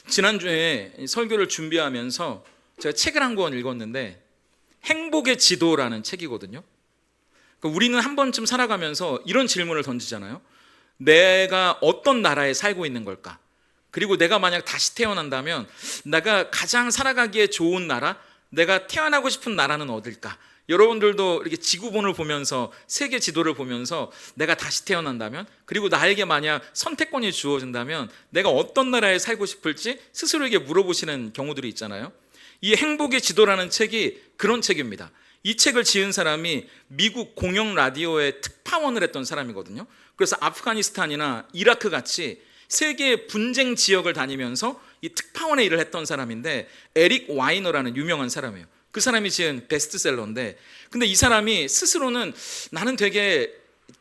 지난주에 설교를 준비하면서 제가 책을 한 권 읽었는데 행복의 지도라는 책이거든요. 그러니까 우리는 한 번쯤 살아가면서 이런 질문을 던지잖아요. 내가 어떤 나라에 살고 있는 걸까? 그리고 내가 만약 다시 태어난다면 내가 가장 살아가기에 좋은 나라, 내가 태어나고 싶은 나라는 어딜까? 여러분들도 이렇게 지구본을 보면서 세계 지도를 보면서 내가 다시 태어난다면, 그리고 나에게 만약 선택권이 주어진다면 내가 어떤 나라에 살고 싶을지 스스로에게 물어보시는 경우들이 있잖아요. 이 행복의 지도라는 책이 그런 책입니다. 이 책을 지은 사람이 미국 공영 라디오의 특파원을 했던 사람이거든요. 그래서 아프가니스탄이나 이라크 같이 세계의 분쟁 지역을 다니면서 이 특파원의 일을 했던 사람인데, 에릭 와이너라는 유명한 사람이에요. 그 사람이 지은 베스트셀러인데, 근데 이 사람이 스스로는 나는 되게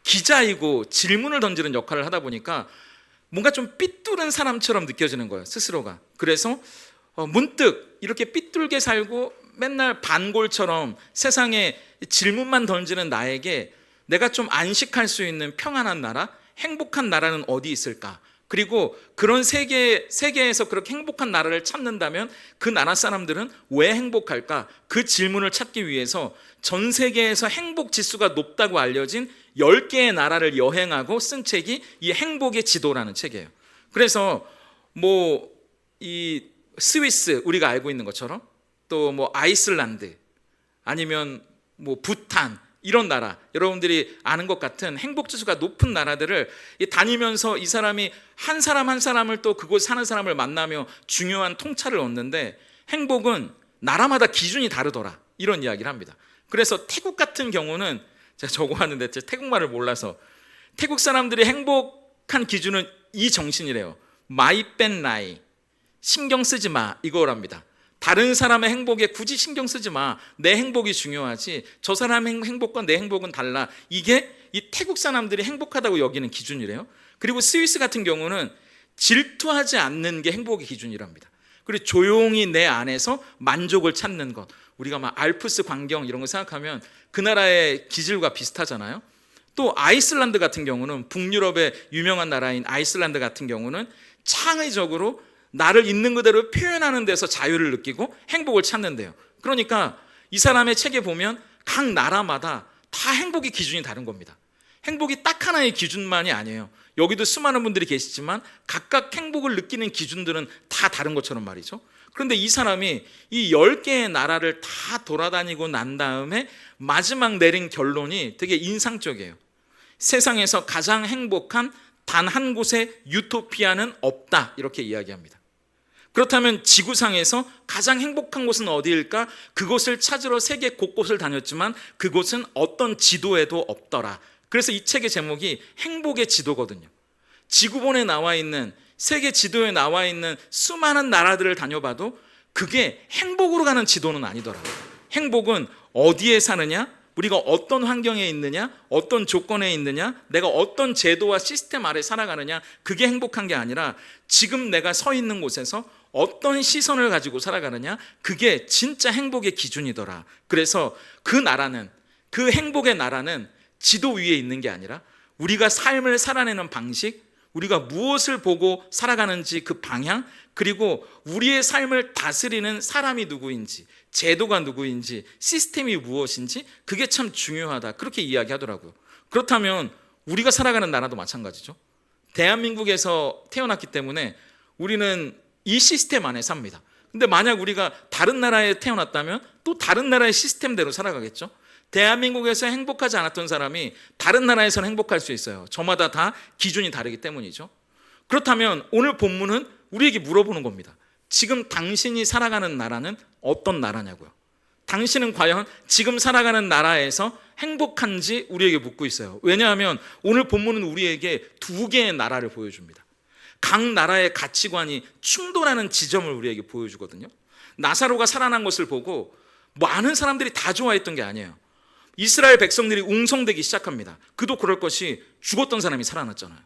기자이고 질문을 던지는 역할을 하다 보니까 뭔가 좀 삐뚤은 사람처럼 느껴지는 거예요, 스스로가. 그래서 문득 이렇게 삐뚤게 살고 맨날 반골처럼 세상에 질문만 던지는 나에게 내가 좀 안식할 수 있는 평안한 나라, 행복한 나라는 어디 있을까? 그리고 그런 세계에서 그렇게 행복한 나라를 찾는다면 그 나라 사람들은 왜 행복할까? 그 질문을 찾기 위해서 전 세계에서 행복 지수가 높다고 알려진 10개의 나라를 여행하고 쓴 책이 이 행복의 지도라는 책이에요. 그래서 이 스위스, 우리가 알고 있는 것처럼, 또 아이슬란드, 아니면 부탄, 이런 나라, 여러분들이 아는 것 같은 행복 지수가 높은 나라들을 다니면서 이 사람이 한 사람 한 사람을, 또 그곳 사는 사람을 만나며 중요한 통찰을 얻는데, 행복은 나라마다 기준이 다르더라, 이런 이야기를 합니다. 그래서 태국 같은 경우는, 제가 적어왔는데 제가 태국말을 몰라서, 태국 사람들이 행복한 기준은 이 정신이래요. 마이 뺀 나이, 신경 쓰지 마, 이거랍니다. 다른 사람의 행복에 굳이 신경 쓰지 마. 내 행복이 중요하지. 저 사람의 행복과 내 행복은 달라. 이게 이 태국 사람들이 행복하다고 여기는 기준이래요. 그리고 스위스 같은 경우는 질투하지 않는 게 행복의 기준이랍니다. 그리고 조용히 내 안에서 만족을 찾는 것. 우리가 막 알프스 광경 이런 거 생각하면 그 나라의 기질과 비슷하잖아요. 또 아이슬란드 같은 경우는, 북유럽의 유명한 나라인 아이슬란드 같은 경우는 창의적으로 나를 있는 그대로 표현하는 데서 자유를 느끼고 행복을 찾는데요. 그러니까 이 사람의 책에 보면 각 나라마다 다 행복의 기준이 다른 겁니다. 행복이 딱 하나의 기준만이 아니에요. 여기도 수많은 분들이 계시지만 각각 행복을 느끼는 기준들은 다 다른 것처럼 말이죠. 그런데 이 사람이 이 10개의 나라를 다 돌아다니고 난 다음에 마지막 내린 결론이 되게 인상적이에요. 세상에서 가장 행복한 단 한 곳의 유토피아는 없다, 이렇게 이야기합니다. 그렇다면 지구상에서 가장 행복한 곳은 어디일까? 그곳을 찾으러 세계 곳곳을 다녔지만 그곳은 어떤 지도에도 없더라. 그래서 이 책의 제목이 행복의 지도거든요. 지구본에 나와 있는, 세계 지도에 나와 있는 수많은 나라들을 다녀봐도 그게 행복으로 가는 지도는 아니더라. 행복은 어디에 사느냐, 우리가 어떤 환경에 있느냐, 어떤 조건에 있느냐, 내가 어떤 제도와 시스템 아래 살아가느냐, 그게 행복한 게 아니라 지금 내가 서 있는 곳에서 어떤 시선을 가지고 살아가느냐, 그게 진짜 행복의 기준이더라. 그래서 그 나라는, 그 행복의 나라는 지도 위에 있는 게 아니라 우리가 삶을 살아내는 방식, 우리가 무엇을 보고 살아가는지 그 방향, 그리고 우리의 삶을 다스리는 사람이 누구인지, 제도가 누구인지, 시스템이 무엇인지, 그게 참 중요하다, 그렇게 이야기하더라고요. 그렇다면 우리가 살아가는 나라도 마찬가지죠. 대한민국에서 태어났기 때문에 우리는 이 시스템 안에 삽니다. 근데 만약 우리가 다른 나라에 태어났다면 또 다른 나라의 시스템대로 살아가겠죠. 대한민국에서 행복하지 않았던 사람이 다른 나라에서는 행복할 수 있어요. 저마다 다 기준이 다르기 때문이죠. 그렇다면 오늘 본문은 우리에게 물어보는 겁니다. 지금 당신이 살아가는 나라는 어떤 나라냐고요. 당신은 과연 지금 살아가는 나라에서 행복한지 우리에게 묻고 있어요. 왜냐하면 오늘 본문은 우리에게 2개의 나라를 보여줍니다. 각 나라의 가치관이 충돌하는 지점을 우리에게 보여주거든요. 나사로가 살아난 것을 보고 많은 사람들이 다 좋아했던 게 아니에요. 이스라엘 백성들이 웅성대기 시작합니다. 그도 그럴 것이, 죽었던 사람이 살아났잖아요.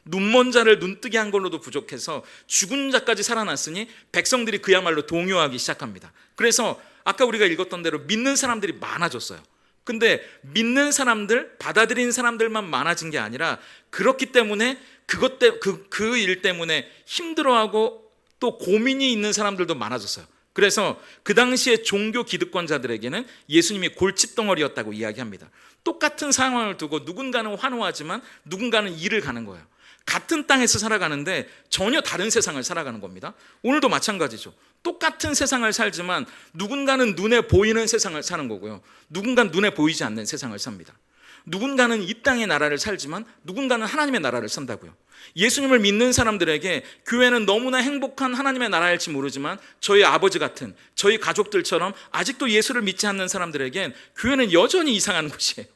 눈먼 자를 눈뜨게 한 걸로도 부족해서 죽은 자까지 살아났으니 백성들이 그야말로 동요하기 시작합니다. 그래서 아까 우리가 읽었던 대로 믿는 사람들이 많아졌어요. 근데 믿는 사람들, 받아들인 사람들만 많아진 게 아니라, 그렇기 때문에 그 일 때문에 힘들어하고 또 고민이 있는 사람들도 많아졌어요. 그래서 그 당시에 종교 기득권자들에게는 예수님이 골칫덩어리였다고 이야기합니다. 똑같은 상황을 두고 누군가는 환호하지만 누군가는 이를 가는 거예요. 같은 땅에서 살아가는데 전혀 다른 세상을 살아가는 겁니다. 오늘도 마찬가지죠. 똑같은 세상을 살지만 누군가는 눈에 보이는 세상을 사는 거고요, 누군가는 눈에 보이지 않는 세상을 삽니다. 누군가는 이 땅의 나라를 살지만 누군가는 하나님의 나라를 산다고요. 예수님을 믿는 사람들에게 교회는 너무나 행복한 하나님의 나라일지 모르지만 저희 아버지 같은, 저희 가족들처럼 아직도 예수를 믿지 않는 사람들에겐 교회는 여전히 이상한 곳이에요.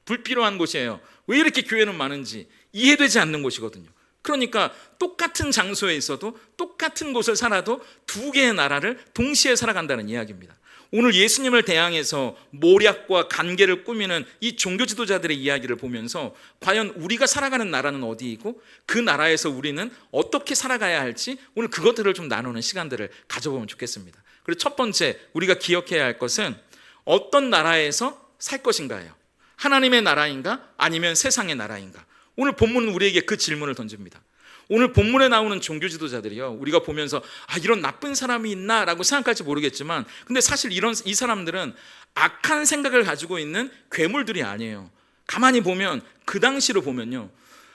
불필요한 곳이에요. 왜 이렇게 교회는 많은지 이해되지 않는 곳이거든요. 그러니까 똑같은 장소에 있어도 똑같은 곳을 살아도 두 개의 나라를 동시에 살아간다는 이야기입니다. 오늘 예수님을 대항해서 모략과 관계를 꾸미는 이 종교 지도자들의 이야기를 보면서 과연 우리가 살아가는 나라는 어디이고 그 나라에서 우리는 어떻게 살아가야 할지 오늘 그것들을 좀 나누는 시간들을 가져보면 좋겠습니다. 그리고 첫 번째 우리가 기억해야 할 것은 어떤 나라에서 살 것인가예요. 하나님의 나라인가 아니면 세상의 나라인가. 오늘 본문은 우리에게 그 질문을 던집니다. 오늘 본문에 나오는 종교 지도자들이요, 우리가 보면서 이런 나쁜 사람이 있나 라고 생각할지 모르겠지만 근데 사실 이 사람들은 악한 생각을 가지고 있는 괴물들이 아니에요. 가만히 보면 그 당시로 보면요,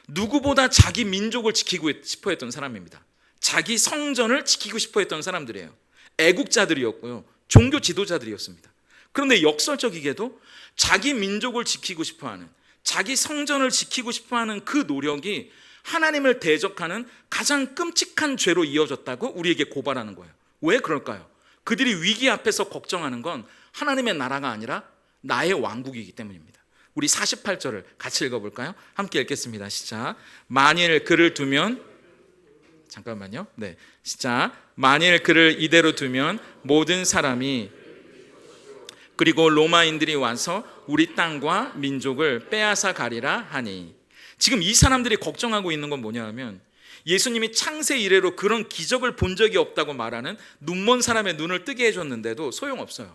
누구보다 자기 민족을 지키고 싶어 했던 사람입니다. 자기 성전을 지키고 싶어 했던 사람들이에요. 애국자들이었고요, 종교 지도자들이었습니다. 그런데 역설적이게도 자기 민족을 지키고 싶어하는, 자기 성전을 지키고 싶어하는 그 노력이 하나님을 대적하는 가장 끔찍한 죄로 이어졌다고 우리에게 고발하는 거예요. 왜 그럴까요? 그들이 위기 앞에서 걱정하는 건 하나님의 나라가 아니라 나의 왕국이기 때문입니다. 우리 48절을 같이 읽어볼까요? 함께 읽겠습니다. 시작. 만일 그를 두면, 잠깐만요. 네, 시작. 만일 그를 이대로 두면 모든 사람이, 그리고 로마인들이 와서 우리 땅과 민족을 빼앗아 가리라 하니. 지금 이 사람들이 걱정하고 있는 건 뭐냐 하면 예수님이 창세 이래로 그런 기적을 본 적이 없다고 말하는 눈먼 사람의 눈을 뜨게 해줬는데도 소용없어요.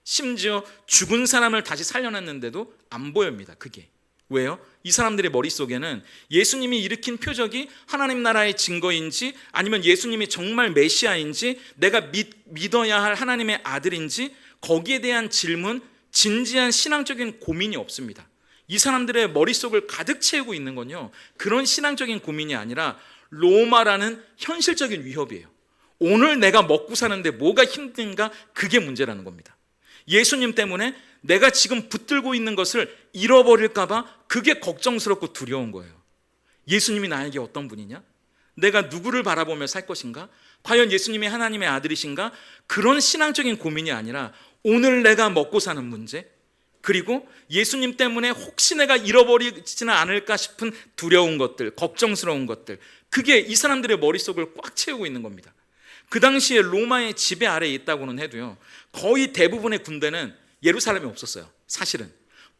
심지어 죽은 사람을 다시 살려냈는데도 안 보입니다. 그게 왜요? 이 사람들의 머릿속에는 예수님이 일으킨 표적이 하나님 나라의 증거인지 아니면 예수님이 정말 메시아인지 내가 믿어야 할 하나님의 아들인지 거기에 대한 질문, 진지한 신앙적인 고민이 없습니다. 이 사람들의 머릿속을 가득 채우고 있는 건요, 그런 신앙적인 고민이 아니라 로마라는 현실적인 위협이에요. 오늘 내가 먹고 사는데 뭐가 힘든가, 그게 문제라는 겁니다. 예수님 때문에 내가 지금 붙들고 있는 것을 잃어버릴까 봐 그게 걱정스럽고 두려운 거예요. 예수님이 나에게 어떤 분이냐? 내가 누구를 바라보며 살 것인가? 과연 예수님이 하나님의 아들이신가? 그런 신앙적인 고민이 아니라 오늘 내가 먹고 사는 문제, 그리고 예수님 때문에 혹시 내가 잃어버리지는 않을까 싶은 두려운 것들, 걱정스러운 것들, 그게 이 사람들의 머릿속을 꽉 채우고 있는 겁니다. 그 당시에 로마의 지배 아래에 있다고는 해도요, 거의 대부분의 군대는 예루살렘에 없었어요. 사실은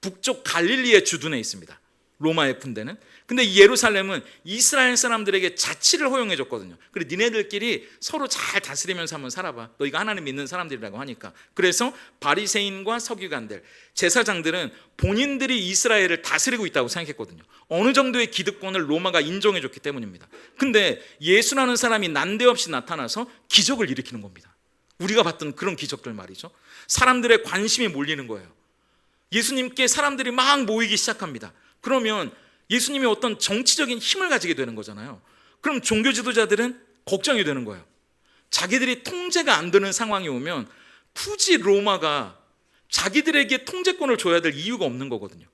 북쪽 갈릴리의 주둔에 있습니다, 로마의 군대는. 근데 이 예루살렘은 이스라엘 사람들에게 자치를 허용해 줬거든요. 그래, 니네들끼리 서로 잘 다스리면서 한번 살아봐, 너희가 하나님 믿는 사람들이라고 하니까. 그래서 바리새인과 서기관들, 제사장들은 본인들이 이스라엘을 다스리고 있다고 생각했거든요. 어느 정도의 기득권을 로마가 인정해 줬기 때문입니다. 근데 예수라는 사람이 난데없이 나타나서 기적을 일으키는 겁니다. 우리가 봤던 그런 기적들 말이죠. 사람들의 관심이 몰리는 거예요. 예수님께 사람들이 막 모이기 시작합니다. 그러면 예수님이 어떤 정치적인 힘을 가지게 되는 거잖아요. 그럼 종교 지도자들은 걱정이 되는 거예요. 자기들이 통제가 안 되는 상황이 오면 굳이 로마가 자기들에게 통제권을 줘야 될 이유가 없는 거거든요.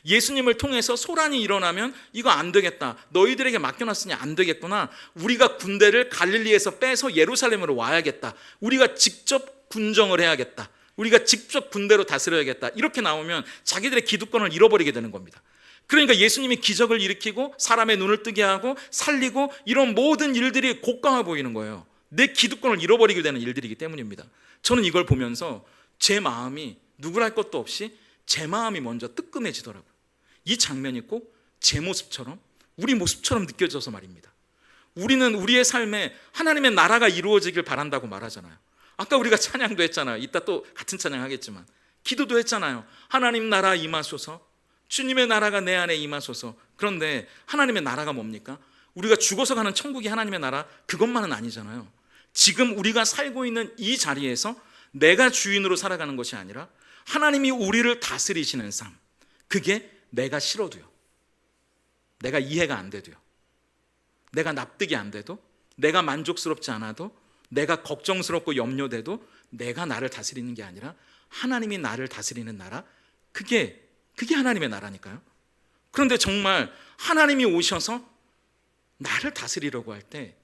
예수님을 통해서 소란이 일어나면 이거 안 되겠다, 너희들에게 맡겨놨으니 안 되겠구나, 우리가 군대를 갈릴리에서 빼서 예루살렘으로 와야겠다, 우리가 직접 군정을 해야겠다, 우리가 직접 군대로 다스려야겠다, 이렇게 나오면 자기들의 기득권을 잃어버리게 되는 겁니다. 그러니까 예수님이 기적을 일으키고 사람의 눈을 뜨게 하고 살리고 이런 모든 일들이 고가워 보이는 거예요. 내 기득권을 잃어버리게 되는 일들이기 때문입니다. 저는 이걸 보면서 제 마음이 누구랄 것도 없이 제 마음이 먼저 뜨끔해지더라고요. 이 장면이 꼭 제 모습처럼, 우리 모습처럼 느껴져서 말입니다. 우리는 우리의 삶에 하나님의 나라가 이루어지길 바란다고 말하잖아요. 아까 우리가 찬양도 했잖아요. 이따 또 같은 찬양 하겠지만 기도도 했잖아요. 하나님 나라 임하소서, 주님의 나라가 내 안에 임하소서. 그런데 하나님의 나라가 뭡니까? 우리가 죽어서 가는 천국이 하나님의 나라, 그것만은 아니잖아요. 지금 우리가 살고 있는 이 자리에서 내가 주인으로 살아가는 것이 아니라 하나님이 우리를 다스리시는 삶, 그게 내가 싫어도요, 내가 이해가 안 돼도요, 내가 납득이 안 돼도, 내가 만족스럽지 않아도, 내가 걱정스럽고 염려돼도 내가 나를 다스리는 게 아니라 하나님이 나를 다스리는 나라, 그게 하나님의 나라니까요. 그런데 정말 하나님이 오셔서 나를 다스리려고 할 때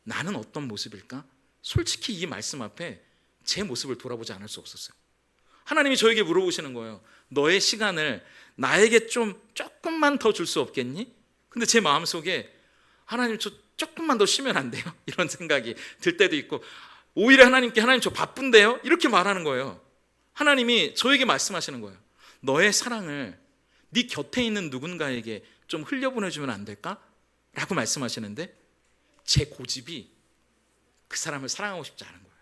나는 어떤 모습일까? 솔직히 이 말씀 앞에 제 모습을 돌아보지 않을 수 없었어요. 하나님이 저에게 물어보시는 거예요. 너의 시간을 나에게 조금만 더 줄 수 없겠니? 근데 제 마음속에 하나님, 저 조금만 더 쉬면 안 돼요? 이런 생각이 들 때도 있고, 오히려 하나님께 하나님 저 바쁜데요? 이렇게 말하는 거예요. 하나님이 저에게 말씀하시는 거예요. 너의 사랑을 네 곁에 있는 누군가에게 좀 흘려보내주면 안 될까? 라고 말씀하시는데 제 고집이 그 사람을 사랑하고 싶지 않은 거예요.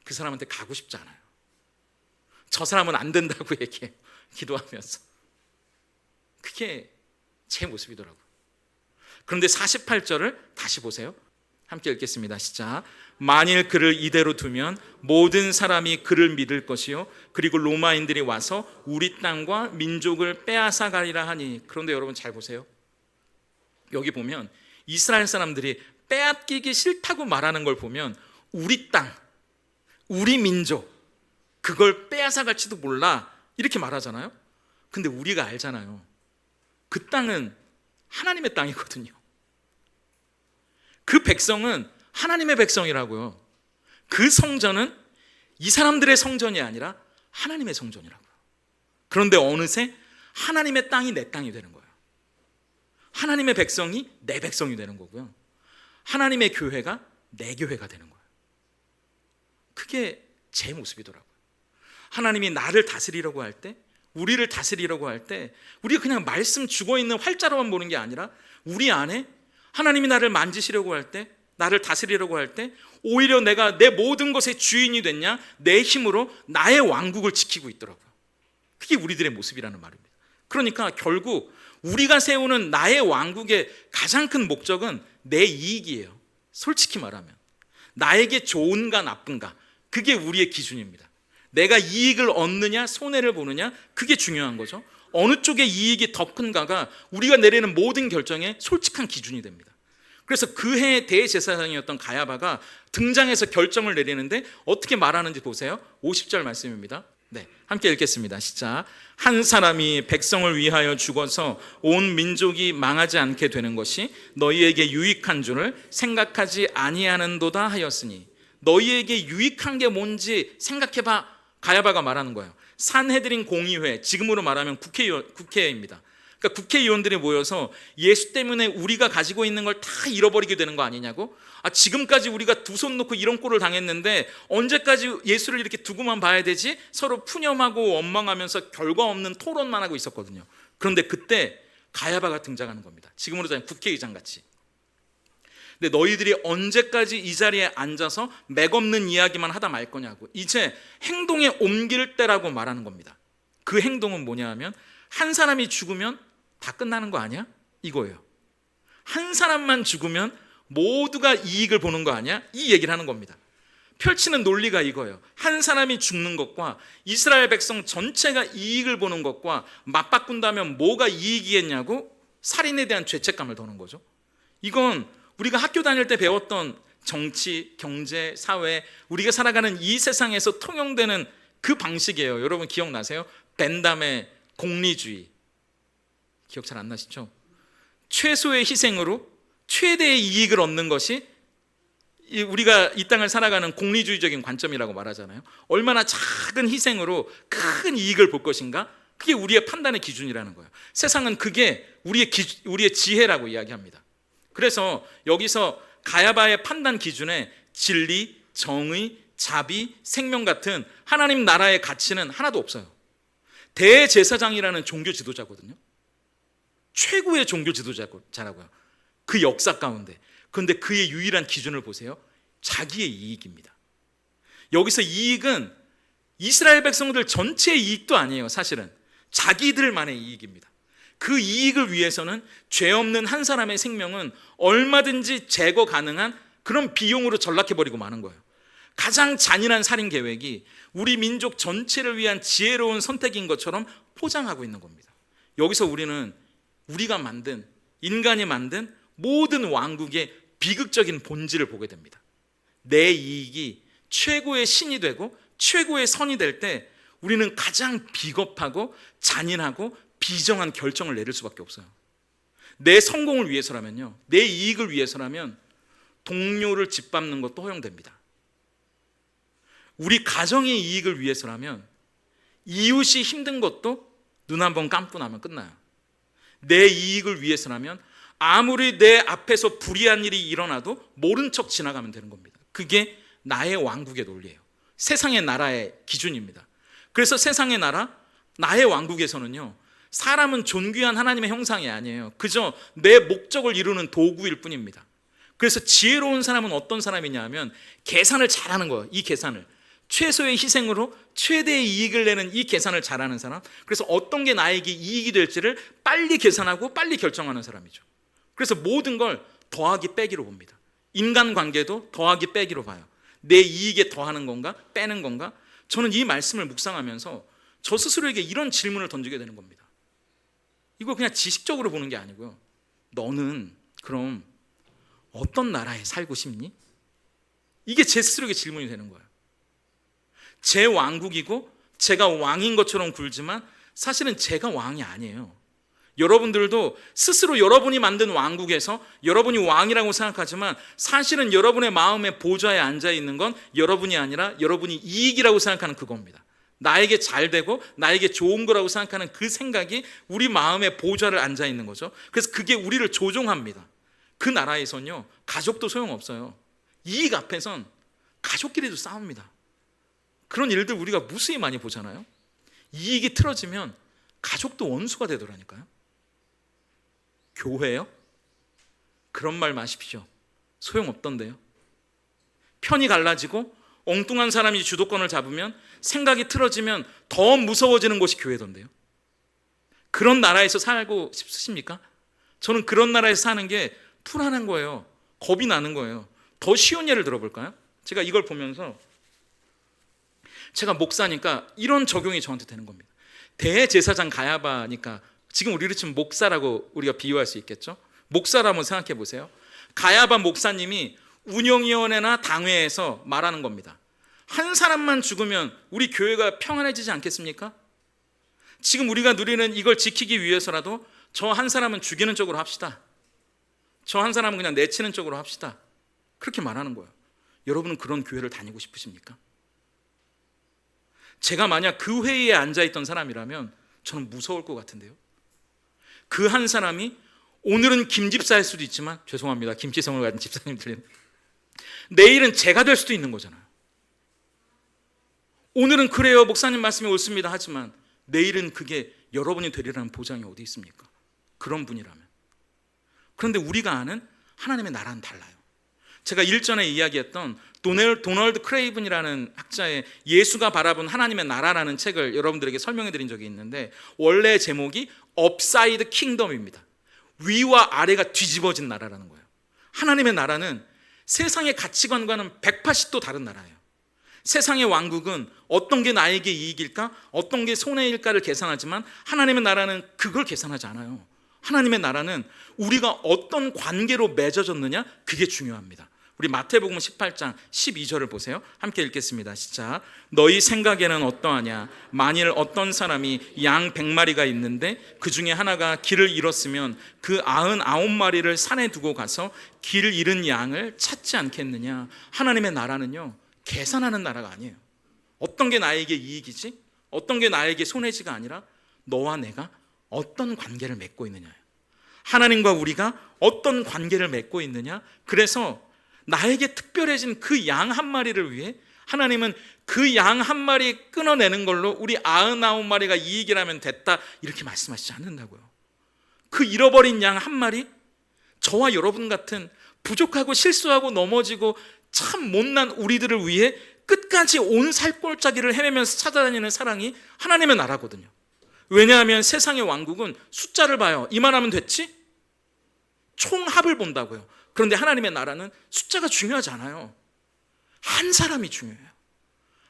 그 사람한테 가고 싶지 않아요. 저 사람은 안 된다고 얘기해요. 기도하면서. 그게 제 모습이더라고요. 그런데 48절을 다시 보세요. 함께 읽겠습니다. 시작. 만일 그를 이대로 두면 모든 사람이 그를 믿을 것이요, 그리고 로마인들이 와서 우리 땅과 민족을 빼앗아 가리라 하니. 그런데 여러분 잘 보세요. 여기 보면 이스라엘 사람들이 빼앗기기 싫다고 말하는 걸 보면 우리 땅, 우리 민족, 그걸 빼앗아 갈지도 몰라 이렇게 말하잖아요. 근데 우리가 알잖아요. 그 땅은 하나님의 땅이거든요. 그 백성은 하나님의 백성이라고요. 그 성전은 이 사람들의 성전이 아니라 하나님의 성전이라고요. 그런데 어느새 하나님의 땅이 내 땅이 되는 거예요. 하나님의 백성이 내 백성이 되는 거고요. 하나님의 교회가 내 교회가 되는 거예요. 그게 제 모습이더라고요. 하나님이 나를 다스리려고 할 때, 우리를 다스리려고 할 때, 우리가 그냥 말씀 죽어있는 활자로만 보는 게 아니라 우리 안에 하나님이 나를 만지시려고 할 때, 나를 다스리려고 할 때 오히려 내가 내 모든 것의 주인이 됐냐, 내 힘으로 나의 왕국을 지키고 있더라고요. 그게 우리들의 모습이라는 말입니다. 그러니까 결국 우리가 세우는 나의 왕국의 가장 큰 목적은 내 이익이에요. 솔직히 말하면 나에게 좋은가 나쁜가, 그게 우리의 기준입니다. 내가 이익을 얻느냐 손해를 보느냐, 그게 중요한 거죠. 어느 쪽의 이익이 더 큰가가 우리가 내리는 모든 결정의 솔직한 기준이 됩니다. 그래서 그 해의 대제사장이었던 가야바가 등장해서 결정을 내리는데 어떻게 말하는지 보세요. 50절 말씀입니다. 네, 함께 읽겠습니다. 시작. 한 사람이 백성을 위하여 죽어서 온 민족이 망하지 않게 되는 것이 너희에게 유익한 줄을 생각하지 아니하는도다 하였으니. 너희에게 유익한 게 뭔지 생각해봐. 가야바가 말하는 거예요. 산헤드린 공의회, 지금으로 말하면 국회입니다. 그러니까 국회의원들이 모여서 예수 때문에 우리가 가지고 있는 걸 다 잃어버리게 되는 거 아니냐고? 지금까지 우리가 두 손 놓고 이런 꼴을 당했는데 언제까지 예수를 이렇게 두고만 봐야 되지? 서로 푸념하고 원망하면서 결과 없는 토론만 하고 있었거든요. 그런데 그때 가야바가 등장하는 겁니다. 지금으로 따지면 국회의장 같이. 근데 너희들이 언제까지 이 자리에 앉아서 맥없는 이야기만 하다 말 거냐고. 이제 행동에 옮길 때라고 말하는 겁니다. 그 행동은 뭐냐 하면 한 사람이 죽으면 다 끝나는 거 아니야? 이거예요. 한 사람만 죽으면 모두가 이익을 보는 거 아니야? 이 얘기를 하는 겁니다. 펼치는 논리가 이거예요. 한 사람이 죽는 것과 이스라엘 백성 전체가 이익을 보는 것과 맞바꾼다면 뭐가 이익이겠냐고 살인에 대한 죄책감을 더는 거죠. 이건 우리가 학교 다닐 때 배웠던 정치, 경제, 사회, 우리가 살아가는 이 세상에서 통용되는 그 방식이에요. 여러분 기억나세요? 벤담의 공리주의. 기억 잘 안 나시죠? 최소의 희생으로 최대의 이익을 얻는 것이 우리가 이 땅을 살아가는 공리주의적인 관점이라고 말하잖아요. 얼마나 작은 희생으로 큰 이익을 볼 것인가? 그게 우리의 판단의 기준이라는 거예요. 세상은 그게 우리의 지혜라고 이야기합니다. 그래서 여기서 가야바의 판단 기준에 진리, 정의, 자비, 생명 같은 하나님 나라의 가치는 하나도 없어요. 대제사장이라는 종교 지도자거든요. 최고의 종교 지도자라고요. 그 역사 가운데. 그런데 그의 유일한 기준을 보세요. 자기의 이익입니다. 여기서 이익은 이스라엘 백성들 전체의 이익도 아니에요. 사실은 자기들만의 이익입니다. 그 이익을 위해서는 죄 없는 한 사람의 생명은 얼마든지 제거 가능한 그런 비용으로 전락해버리고 마는 거예요. 가장 잔인한 살인 계획이 우리 민족 전체를 위한 지혜로운 선택인 것처럼 포장하고 있는 겁니다. 여기서 우리는 우리가 만든, 인간이 만든 모든 왕국의 비극적인 본질을 보게 됩니다. 내 이익이 최고의 신이 되고 최고의 선이 될 때 우리는 가장 비겁하고 잔인하고 비정한 결정을 내릴 수밖에 없어요. 내 성공을 위해서라면요, 내 이익을 위해서라면 동료를 짓밟는 것도 허용됩니다. 우리 가정의 이익을 위해서라면 이웃이 힘든 것도 눈 한번 감고 나면 끝나요. 내 이익을 위해서라면 아무리 내 앞에서 불의한 일이 일어나도 모른 척 지나가면 되는 겁니다. 그게 나의 왕국의 논리예요. 세상의 나라의 기준입니다. 그래서 세상의 나라, 나의 왕국에서는요, 사람은 존귀한 하나님의 형상이 아니에요. 그저 내 목적을 이루는 도구일 뿐입니다. 그래서 지혜로운 사람은 어떤 사람이냐 하면 계산을 잘하는 거예요. 이 계산을 최소의 희생으로 최대의 이익을 내는 이 계산을 잘하는 사람. 그래서 어떤 게 나에게 이익이 될지를 빨리 계산하고 빨리 결정하는 사람이죠. 그래서 모든 걸 더하기 빼기로 봅니다. 인간관계도 더하기 빼기로 봐요. 내 이익에 더하는 건가 빼는 건가. 저는 이 말씀을 묵상하면서 저 스스로에게 이런 질문을 던지게 되는 겁니다. 이걸 그냥 지식적으로 보는 게 아니고요, 너는 그럼 어떤 나라에 살고 싶니? 이게 제 스스로에게 질문이 되는 거예요. 제 왕국이고 제가 왕인 것처럼 굴지만 사실은 제가 왕이 아니에요. 여러분들도 스스로 여러분이 만든 왕국에서 여러분이 왕이라고 생각하지만 사실은 여러분의 마음의 보좌에 앉아있는 건 여러분이 아니라 여러분이 이익이라고 생각하는 그겁니다. 나에게 잘 되고 나에게 좋은 거라고 생각하는 그 생각이 우리 마음의 보좌를 앉아있는 거죠. 그래서 그게 우리를 조종합니다. 그 나라에선요, 가족도 소용없어요. 이익 앞에선 가족끼리도 싸웁니다. 그런 일들 우리가 무수히 많이 보잖아요. 이익이 틀어지면 가족도 원수가 되더라니까요. 교회요? 그런 말 마십시오. 소용없던데요. 편이 갈라지고 엉뚱한 사람이 주도권을 잡으면 생각이 틀어지면 더 무서워지는 곳이 교회던데요. 그런 나라에서 살고 싶으십니까? 저는 그런 나라에서 사는 게 불안한 거예요. 겁이 나는 거예요. 더 쉬운 예를 들어볼까요? 제가 이걸 보면서 제가 목사니까 이런 적용이 저한테 되는 겁니다. 대제사장 가야바니까 지금 우리로 치면 목사라고 우리가 비유할 수 있겠죠. 목사라 한번 생각해 보세요. 가야바 목사님이 운영위원회나 당회에서 말하는 겁니다. 한 사람만 죽으면 우리 교회가 평안해지지 않겠습니까? 지금 우리가 누리는 이걸 지키기 위해서라도 저 한 사람은 죽이는 쪽으로 합시다. 저 한 사람은 그냥 내치는 쪽으로 합시다. 그렇게 말하는 거예요. 여러분은 그런 교회를 다니고 싶으십니까? 제가 만약 그 회의에 앉아있던 사람이라면 저는 무서울 것 같은데요. 그 한 사람이 오늘은 김 집사일 수도 있지만, 죄송합니다, 김치성을 가진 집사님들은, 내일은 제가 될 수도 있는 거잖아요. 오늘은 그래요, 목사님 말씀이 옳습니다 하지만 내일은 그게 여러분이 되리라는 보장이 어디 있습니까? 그런 분이라면. 그런데 우리가 아는 하나님의 나라는 달라요. 제가 일전에 이야기했던 도널드 크레이븐이라는 학자의 예수가 바라본 하나님의 나라라는 책을 여러분들에게 설명해 드린 적이 있는데, 원래 제목이 업사이드 킹덤입니다. 위와 아래가 뒤집어진 나라라는 거예요. 하나님의 나라는 세상의 가치관과는 180도 다른 나라예요. 세상의 왕국은 어떤 게 나에게 이익일까, 어떤 게 손해일까를 계산하지만 하나님의 나라는 그걸 계산하지 않아요. 하나님의 나라는 우리가 어떤 관계로 맺어졌느냐, 그게 중요합니다. 우리 마태복음 18장 12절을 보세요. 함께 읽겠습니다. 시작. 너희 생각에는 어떠하냐? 만일 어떤 사람이 양 100마리가 있는데 그 중에 하나가 길을 잃었으면 그 99마리를 산에 두고 가서 길 잃은 양을 찾지 않겠느냐? 하나님의 나라는요, 계산하는 나라가 아니에요. 어떤 게 나에게 이익이지? 어떤 게 나에게 손해지가 아니라 너와 내가 어떤 관계를 맺고 있느냐예요. 하나님과 우리가 어떤 관계를 맺고 있느냐. 그래서 나에게 특별해진 그 양 한 마리를 위해 하나님은 그 양 한 마리 끊어내는 걸로 우리 99마리가 이익이라면 됐다, 이렇게 말씀하시지 않는다고요. 그 잃어버린 양 한 마리, 저와 여러분 같은 부족하고 실수하고 넘어지고 참 못난 우리들을 위해 끝까지 온 살골짜기를 헤매면서 찾아다니는 사랑이 하나님의 나라거든요. 왜냐하면 세상의 왕국은 숫자를 봐요. 이만하면 됐지? 총합을 본다고요. 그런데 하나님의 나라는 숫자가 중요하지 않아요. 한 사람이 중요해요.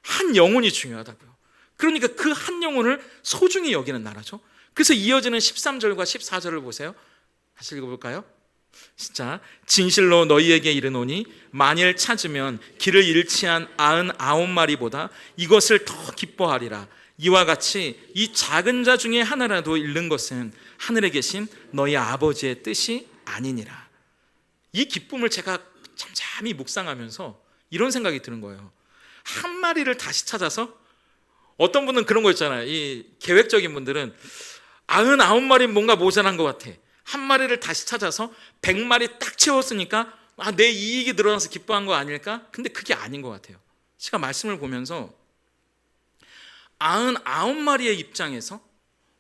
한 영혼이 중요하다고요. 그러니까 그 한 영혼을 소중히 여기는 나라죠. 그래서 이어지는 13절과 14절을 보세요. 다시 읽어볼까요? 진짜 진실로 너희에게 이르노니 만일 찾으면 길을 잃지 한 99마리보다 이것을 더 기뻐하리라. 이와 같이 이 작은 자 중에 하나라도 잃는 것은 하늘에 계신 너희 아버지의 뜻이 아니니라. 이 기쁨을 제가 잠잠히 묵상하면서 이런 생각이 드는 거예요. 한 마리를 다시 찾아서, 어떤 분은 그런 거 있잖아요. 이 계획적인 분들은 99마리 뭔가 모자란 것 같아. 한 마리를 다시 찾아서 100마리 딱 채웠으니까 내 이익이 늘어나서 기뻐한 거 아닐까? 근데 그게 아닌 것 같아요. 제가 말씀을 보면서 99마리의 입장에서,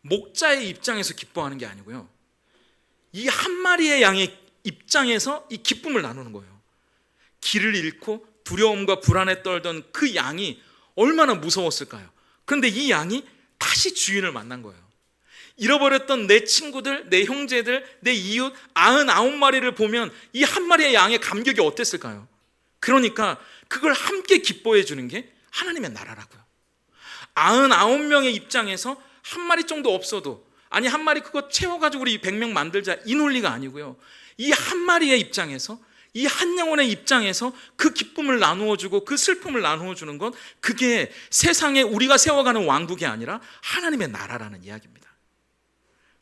목자의 입장에서 기뻐하는 게 아니고요, 이 한 마리의 양의 입장에서 이 기쁨을 나누는 거예요. 길을 잃고 두려움과 불안에 떨던 그 양이 얼마나 무서웠을까요? 그런데 이 양이 다시 주인을 만난 거예요. 잃어버렸던 내 친구들, 내 형제들, 내 이웃 99마리를 보면 이 한 마리의 양의 감격이 어땠을까요? 그러니까 그걸 함께 기뻐해 주는 게 하나님의 나라라고요. 99명의 입장에서 한 마리 정도 없어도, 아니 한 마리 그거 채워가지고 우리 100명 만들자, 이 논리가 아니고요, 이 한 마리의 입장에서, 이 한 영혼의 입장에서 그 기쁨을 나누어주고 그 슬픔을 나누어주는 건, 그게 세상에 우리가 세워가는 왕국이 아니라 하나님의 나라라는 이야기입니다.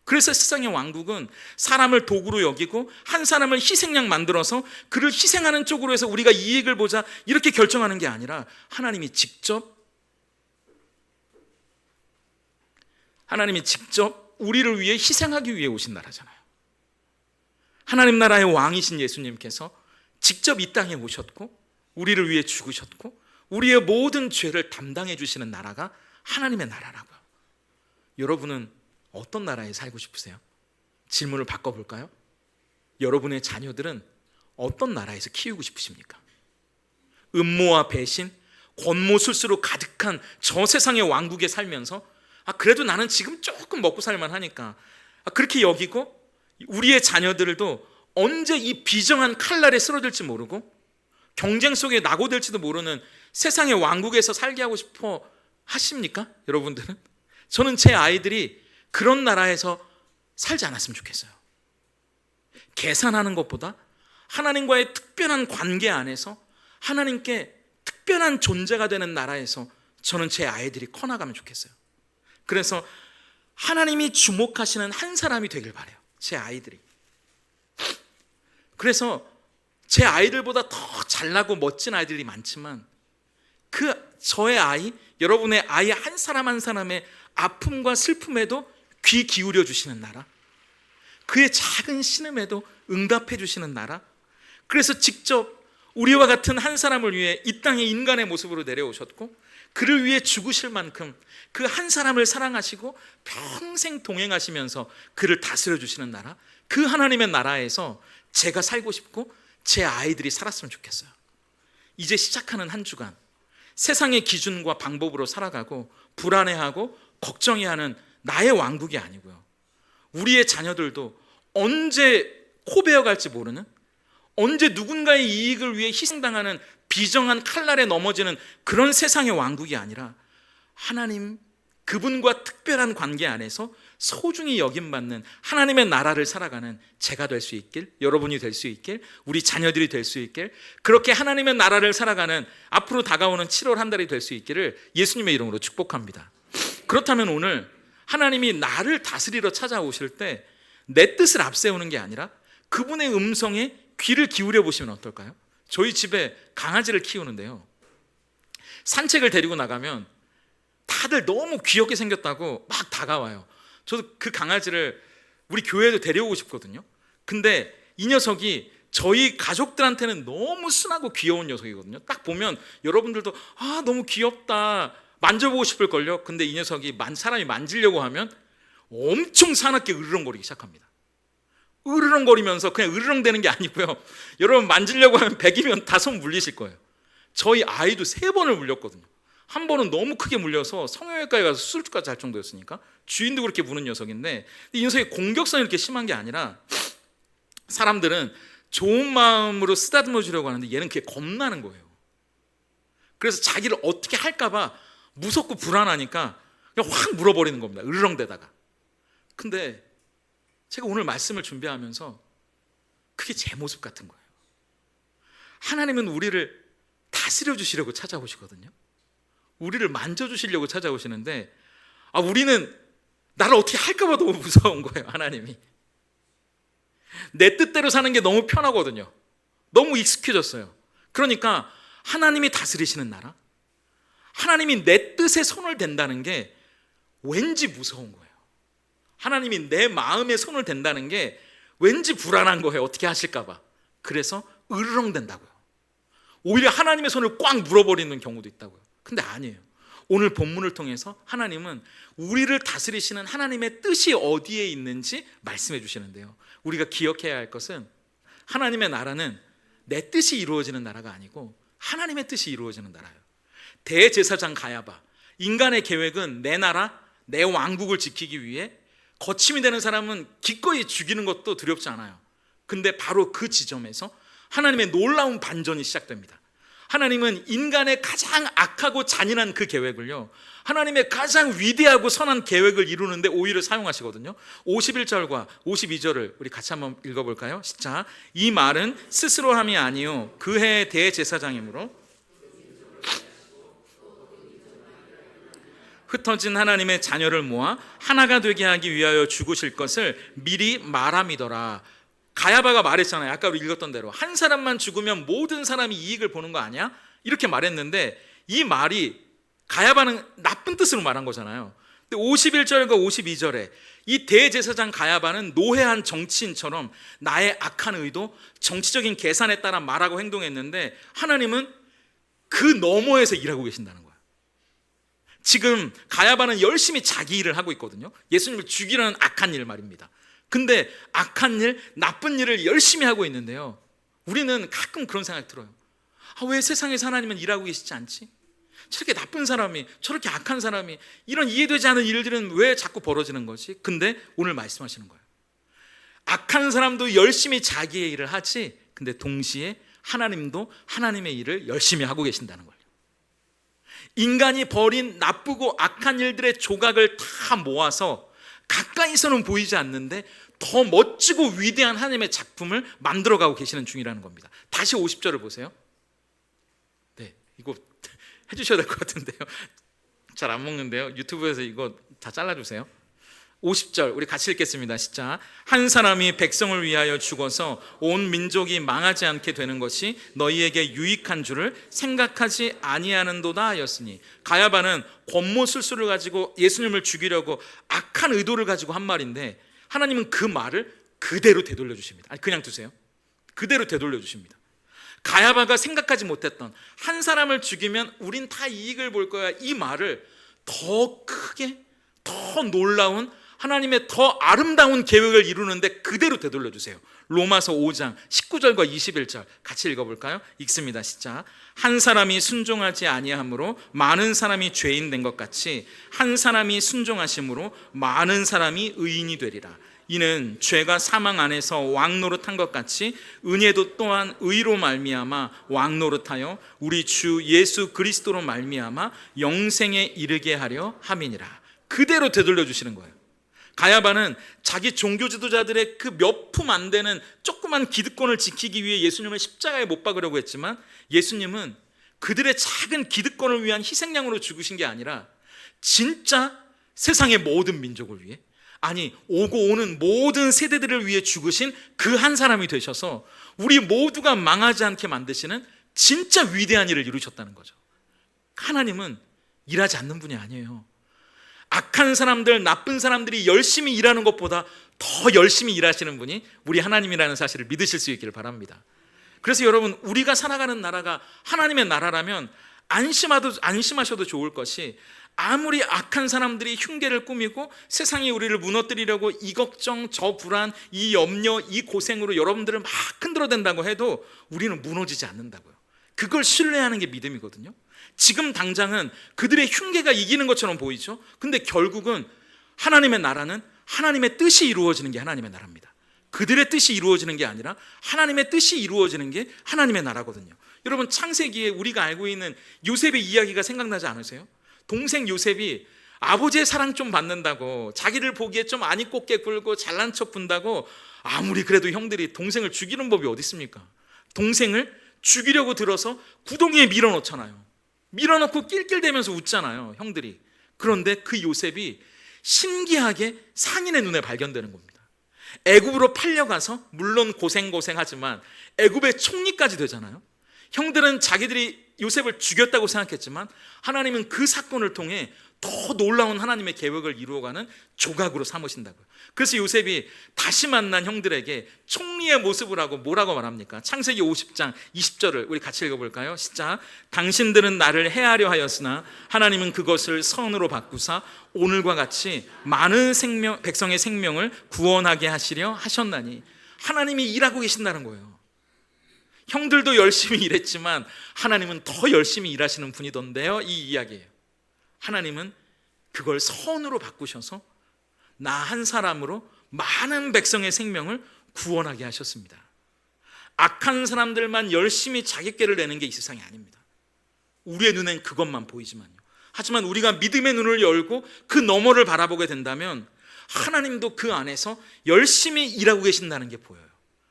그래서 세상의 왕국은 사람을 도구로 여기고 한 사람을 희생양 만들어서 그를 희생하는 쪽으로 해서 우리가 이익을 보자 이렇게 결정하는 게 아니라, 하나님이 직접 우리를 위해 희생하기 위해 오신 나라잖아요. 하나님 나라의 왕이신 예수님께서 직접 이 땅에 오셨고 우리를 위해 죽으셨고 우리의 모든 죄를 담당해 주시는 나라가 하나님의 나라라고요. 여러분은 어떤 나라에 살고 싶으세요? 질문을 바꿔볼까요? 여러분의 자녀들은 어떤 나라에서 키우고 싶으십니까? 음모와 배신, 권모술수로 가득한 저 세상의 왕국에 살면서 그래도 나는 지금 조금 먹고 살만 하니까 그렇게 여기고, 우리의 자녀들도 언제 이 비정한 칼날에 쓰러질지 모르고 경쟁 속에 낙오될지도 모르는 세상의 왕국에서 살게 하고 싶어 하십니까? 여러분들은? 저는 제 아이들이 그런 나라에서 살지 않았으면 좋겠어요. 계산하는 것보다 하나님과의 특별한 관계 안에서 하나님께 특별한 존재가 되는 나라에서 저는 제 아이들이 커나가면 좋겠어요. 그래서 하나님이 주목하시는 한 사람이 되길 바라요, 제 아이들이. 그래서 제 아이들보다 더 잘나고 멋진 아이들이 많지만 저의 아이, 여러분의 아이 한 사람 한 사람의 아픔과 슬픔에도 귀 기울여 주시는 나라, 그의 작은 신음에도 응답해 주시는 나라, 그래서 직접 우리와 같은 한 사람을 위해 이 땅에 인간의 모습으로 내려오셨고 그를 위해 죽으실 만큼 그 한 사람을 사랑하시고 평생 동행하시면서 그를 다스려 주시는 나라, 그 하나님의 나라에서 제가 살고 싶고 제 아이들이 살았으면 좋겠어요. 이제 시작하는 한 주간 세상의 기준과 방법으로 살아가고 불안해하고 걱정해야 하는 나의 왕국이 아니고요, 우리의 자녀들도 언제 코베어갈지 모르는, 언제 누군가의 이익을 위해 희생당하는 비정한 칼날에 넘어지는 그런 세상의 왕국이 아니라, 하나님 그분과 특별한 관계 안에서 소중히 여김받는 하나님의 나라를 살아가는 제가 될 수 있길, 여러분이 될 수 있길, 우리 자녀들이 될 수 있길, 그렇게 하나님의 나라를 살아가는 앞으로 다가오는 7월 한 달이 될 수 있기를 예수님의 이름으로 축복합니다. 그렇다면 오늘 하나님이 나를 다스리러 찾아오실 때 내 뜻을 앞세우는 게 아니라 그분의 음성에 귀를 기울여 보시면 어떨까요? 저희 집에 강아지를 키우는데요, 산책을 데리고 나가면 다들 너무 귀엽게 생겼다고 막 다가와요. 저도 그 강아지를 우리 교회에도 데려오고 싶거든요. 근데 이 녀석이 저희 가족들한테는 너무 순하고 귀여운 녀석이거든요. 딱 보면 여러분들도 너무 귀엽다, 만져보고 싶을걸요. 근데 이 녀석이 사람이 만지려고 하면 엄청 사납게 으르렁거리기 시작합니다. 으르렁거리면서 그냥 으르렁대는 게 아니고요, 여러분 만지려고 하면 100이면 다 손 물리실 거예요. 저희 아이도 3번을 물렸거든요. 한 번은 너무 크게 물려서 성형외과에 가서 수술까지 할 정도였으니까, 주인도 그렇게 무는 녀석인데, 이 녀석의 공격성이 이렇게 심한 게 아니라 사람들은 좋은 마음으로 쓰다듬어 주려고 하는데 얘는 그게 겁나는 거예요. 그래서 자기를 어떻게 할까봐 무섭고 불안하니까 그냥 확 물어버리는 겁니다. 으르렁대다가. 근데 제가 오늘 말씀을 준비하면서 그게 제 모습 같은 거예요. 하나님은 우리를 다스려 주시려고 찾아오시거든요. 우리를 만져주시려고 찾아오시는데, 우리는 나를 어떻게 할까봐 너무 무서운 거예요. 하나님이 내 뜻대로 사는 게 너무 편하거든요. 너무 익숙해졌어요. 그러니까 하나님이 다스리시는 나라, 하나님이 내 뜻에 손을 댄다는 게 왠지 무서운 거예요. 하나님이 내 마음에 손을 댄다는 게 왠지 불안한 거예요. 어떻게 하실까봐. 그래서 으르렁댄다고요. 오히려 하나님의 손을 꽉 물어버리는 경우도 있다고요. 근데 아니에요. 오늘 본문을 통해서 하나님은 우리를 다스리시는 하나님의 뜻이 어디에 있는지 말씀해 주시는데요, 우리가 기억해야 할 것은 하나님의 나라는 내 뜻이 이루어지는 나라가 아니고 하나님의 뜻이 이루어지는 나라예요. 대제사장 가야바, 인간의 계획은 내 나라, 내 왕국을 지키기 위해 거침이 되는 사람은 기꺼이 죽이는 것도 두렵지 않아요. 근데 바로 그 지점에서 하나님의 놀라운 반전이 시작됩니다. 하나님은 인간의 가장 악하고 잔인한 그 계획을요, 하나님의 가장 위대하고 선한 계획을 이루는데 오히려 사용하시거든요. 51절과 52절을 우리 같이 한번 읽어볼까요? 시작. 이 말은 스스로 함이 아니요 그 해의 대제사장이므로 흩어진 하나님의 자녀를 모아 하나가 되게 하기 위하여 죽으실 것을 미리 말함이더라. 가야바가 말했잖아요. 아까 우리 읽었던 대로 한 사람만 죽으면 모든 사람이 이익을 보는 거 아니야? 이렇게 말했는데 이 말이 가야바는 나쁜 뜻으로 말한 거잖아요. 근데 51절과 52절에 이 대제사장 가야바는 노회한 정치인처럼 나의 악한 의도, 정치적인 계산에 따라 말하고 행동했는데 하나님은 그 너머에서 일하고 계신다는 거예요. 지금 가야바는 열심히 자기 일을 하고 있거든요. 예수님을 죽이려는 악한 일 말입니다. 근데 악한 일, 나쁜 일을 열심히 하고 있는데요, 우리는 가끔 그런 생각이 들어요. 왜 세상에서 하나님은 일하고 계시지 않지? 저렇게 나쁜 사람이, 저렇게 악한 사람이, 이런 이해되지 않는 일들은 왜 자꾸 벌어지는 거지? 근데 오늘 말씀하시는 거예요. 악한 사람도 열심히 자기의 일을 하지, 근데 동시에 하나님도 하나님의 일을 열심히 하고 계신다는 거예요. 인간이 벌인 나쁘고 악한 일들의 조각을 다 모아서 가까이서는 보이지 않는데 더 멋지고 위대한 하나님의 작품을 만들어가고 계시는 중이라는 겁니다. 다시 50절을 보세요. 네, 이거 해주셔야 될 것 같은데요. 잘 안 먹는데요. 유튜브에서 이거 다 잘라주세요. 50절 우리 같이 읽겠습니다. 시작. 한 사람이 백성을 위하여 죽어서 온 민족이 망하지 않게 되는 것이 너희에게 유익한 줄을 생각하지 아니하는도다 하였으니, 가야바는 권모술수를 가지고 예수님을 죽이려고 악한 의도를 가지고 한 말인데 하나님은 그 말을 그대로 되돌려 주십니다. 아니 그냥 두세요. 그대로 되돌려 주십니다. 가야바가 생각하지 못했던 한 사람을 죽이면 우린 다 이익을 볼 거야, 이 말을 더 크게, 더 놀라운 하나님의 더 아름다운 계획을 이루는데 그대로 되돌려 주세요. 로마서 5장 19절과 21절 같이 읽어볼까요? 읽습니다. 시작. 한 사람이 순종하지 아니함으로 많은 사람이 죄인 된 것 같이 한 사람이 순종하심으로 많은 사람이 의인이 되리라. 이는 죄가 사망 안에서 왕노릇한 것 같이 은혜도 또한 의로 말미암아 왕노릇하여 우리 주 예수 그리스도로 말미암아 영생에 이르게 하려 함이니라. 그대로 되돌려 주시는 거예요. 가야바는 자기 종교 지도자들의 그 몇 품 안 되는 조그만 기득권을 지키기 위해 예수님을 십자가에 못 박으려고 했지만 예수님은 그들의 작은 기득권을 위한 희생양으로 죽으신 게 아니라 진짜 세상의 모든 민족을 위해, 아니 오고 오는 모든 세대들을 위해 죽으신 그 한 사람이 되셔서 우리 모두가 망하지 않게 만드시는 진짜 위대한 일을 이루셨다는 거죠. 하나님은 일하지 않는 분이 아니에요. 악한 사람들, 나쁜 사람들이 열심히 일하는 것보다 더 열심히 일하시는 분이 우리 하나님이라는 사실을 믿으실 수 있기를 바랍니다. 그래서 여러분, 우리가 살아가는 나라가 하나님의 나라라면 안심하셔도 좋을 것이, 아무리 악한 사람들이 흉계를 꾸미고 세상이 우리를 무너뜨리려고 이 걱정, 저 불안, 이 염려, 이 고생으로 여러분들을 막 흔들어댄다고 해도 우리는 무너지지 않는다고요. 그걸 신뢰하는 게 믿음이거든요. 지금 당장은 그들의 흉계가 이기는 것처럼 보이죠. 근데 결국은 하나님의 나라는 하나님의 뜻이 이루어지는 게 하나님의 나라입니다. 그들의 뜻이 이루어지는 게 아니라 하나님의 뜻이 이루어지는 게 하나님의 나라거든요. 여러분, 창세기에 우리가 알고 있는 요셉의 이야기가 생각나지 않으세요? 동생 요셉이 아버지의 사랑 좀 받는다고, 자기를 보기에 좀 안 이꼽게 굴고 잘난 척 군다고 아무리 그래도 형들이 동생을 죽이는 법이 어디 있습니까? 동생을 죽이려고 들어서 구덩이에 밀어넣잖아요. 밀어넣고 낄낄대면서 웃잖아요, 형들이. 그런데 그 요셉이 신기하게 상인의 눈에 발견되는 겁니다. 애굽으로 팔려가서 물론 고생하지만 애굽의 총리까지 되잖아요. 형들은 자기들이 요셉을 죽였다고 생각했지만 하나님은 그 사건을 통해 더 놀라운 하나님의 계획을 이루어가는 조각으로 삼으신다고요. 그래서 요셉이 다시 만난 형들에게 총리의 모습을 하고 뭐라고 말합니까? 창세기 50장 20절을 우리 같이 읽어볼까요? 시작. 당신들은 나를 해하려 하였으나 하나님은 그것을 선으로 바꾸사 오늘과 같이 많은 백성의 생명을 구원하게 하시려 하셨나니. 하나님이 일하고 계신다는 거예요. 형들도 열심히 일했지만 하나님은 더 열심히 일하시는 분이던데요, 이 이야기예요. 하나님은 그걸 선으로 바꾸셔서 나 한 사람으로 많은 백성의 생명을 구원하게 하셨습니다. 악한 사람들만 열심히 자기께를 내는 게 이 세상이 아닙니다. 우리의 눈엔 그것만 보이지만요. 하지만 우리가 믿음의 눈을 열고 그 너머를 바라보게 된다면 하나님도 그 안에서 열심히 일하고 계신다는 게 보여요.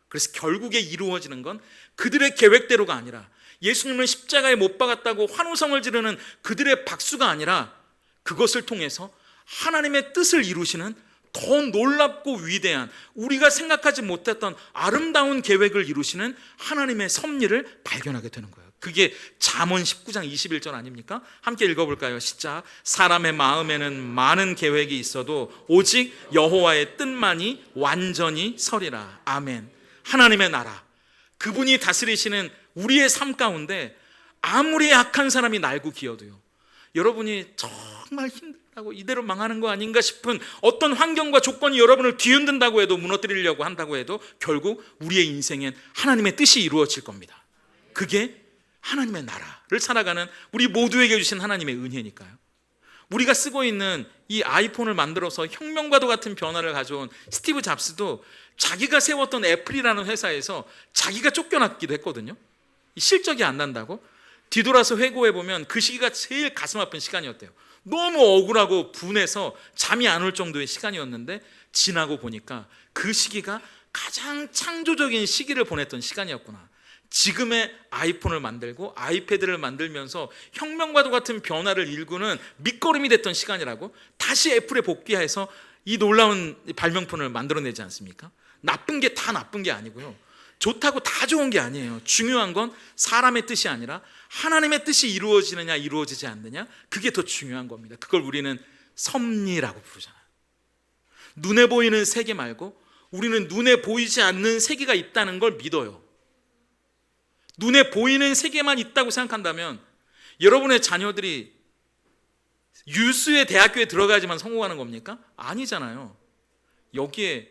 그래서 결국에 이루어지는 건 그들의 계획대로가 아니라 예수님을 십자가에 못 박았다고 환호성을 지르는 그들의 박수가 아니라 그것을 통해서 하나님의 뜻을 이루시는 더 놀랍고 위대한, 우리가 생각하지 못했던 아름다운 계획을 이루시는 하나님의 섭리를 발견하게 되는 거예요. 그게 잠언 19장 21절 아닙니까? 함께 읽어볼까요? 시작. 사람의 마음에는 많은 계획이 있어도 오직 여호와의 뜻만이 완전히 서리라. 아멘. 하나님의 나라, 그분이 다스리시는 우리의 삶 가운데 아무리 악한 사람이 날고 기어도요, 여러분이 정말 힘들다고 이대로 망하는 거 아닌가 싶은 어떤 환경과 조건이 여러분을 뒤흔든다고 해도, 무너뜨리려고 한다고 해도 결국 우리의 인생엔 하나님의 뜻이 이루어질 겁니다. 그게 하나님의 나라를 살아가는 우리 모두에게 주신 하나님의 은혜니까요. 우리가 쓰고 있는 이 아이폰을 만들어서 혁명과도 같은 변화를 가져온 스티브 잡스도 자기가 세웠던 애플이라는 회사에서 자기가 쫓겨났기도 했거든요. 실적이 안 난다고. 뒤돌아서 회고해보면 그 시기가 제일 가슴 아픈 시간이었대요. 너무 억울하고 분해서 잠이 안 올 정도의 시간이었는데 지나고 보니까 그 시기가 가장 창조적인 시기를 보냈던 시간이었구나. 지금의 아이폰을 만들고 아이패드를 만들면서 혁명과도 같은 변화를 일구는 밑거름이 됐던 시간이라고 다시 애플에 복귀해서 이 놀라운 발명품을 만들어내지 않습니까? 나쁜 게 다 나쁜 게 아니고요, 좋다고 다 좋은 게 아니에요. 중요한 건 사람의 뜻이 아니라 하나님의 뜻이 이루어지느냐 이루어지지 않느냐, 그게 더 중요한 겁니다. 그걸 우리는 섭리라고 부르잖아요. 눈에 보이는 세계 말고 우리는 눈에 보이지 않는 세계가 있다는 걸 믿어요. 눈에 보이는 세계만 있다고 생각한다면 여러분의 자녀들이 유수의 대학교에 들어가야지만 성공하는 겁니까? 아니잖아요. 여기에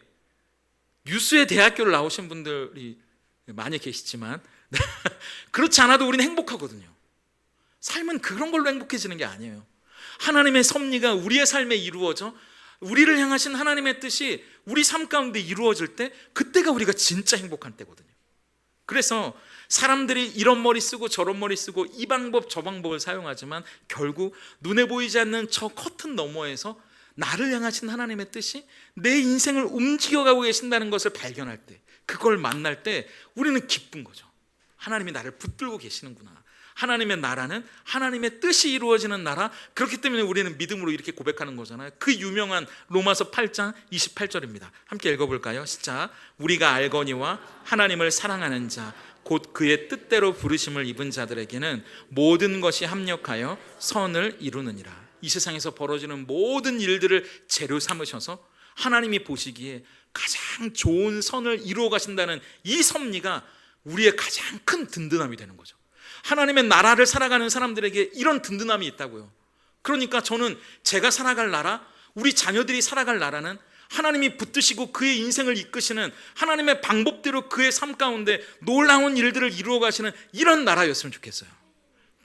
유수의 대학교를 나오신 분들이 많이 계시지만 그렇지 않아도 우리는 행복하거든요. 삶은 그런 걸로 행복해지는 게 아니에요. 하나님의 섭리가 우리의 삶에 이루어져 우리를 향하신 하나님의 뜻이 우리 삶 가운데 이루어질 때, 그때가 우리가 진짜 행복한 때거든요. 그래서 사람들이 이런 머리 쓰고 저런 머리 쓰고 이 방법 저 방법을 사용하지만 결국 눈에 보이지 않는 저 커튼 너머에서 나를 향하신 하나님의 뜻이 내 인생을 움직여가고 계신다는 것을 발견할 때, 그걸 만날 때 우리는 기쁜 거죠. 하나님이 나를 붙들고 계시는구나. 하나님의 나라는 하나님의 뜻이 이루어지는 나라. 그렇기 때문에 우리는 믿음으로 이렇게 고백하는 거잖아요. 그 유명한 로마서 8장 28절입니다. 함께 읽어볼까요? 시작. 우리가 알거니와 하나님을 사랑하는 자 곧 그의 뜻대로 부르심을 입은 자들에게는 모든 것이 합력하여 선을 이루느니라. 이 세상에서 벌어지는 모든 일들을 재료 삼으셔서 하나님이 보시기에 가장 좋은 선을 이루어 가신다는 이 섭리가 우리의 가장 큰 든든함이 되는 거죠. 하나님의 나라를 살아가는 사람들에게 이런 든든함이 있다고요. 그러니까 저는 제가 살아갈 나라, 우리 자녀들이 살아갈 나라는 하나님이 붙드시고 그의 인생을 이끄시는 하나님의 방법대로 그의 삶 가운데 놀라운 일들을 이루어 가시는 이런 나라였으면 좋겠어요.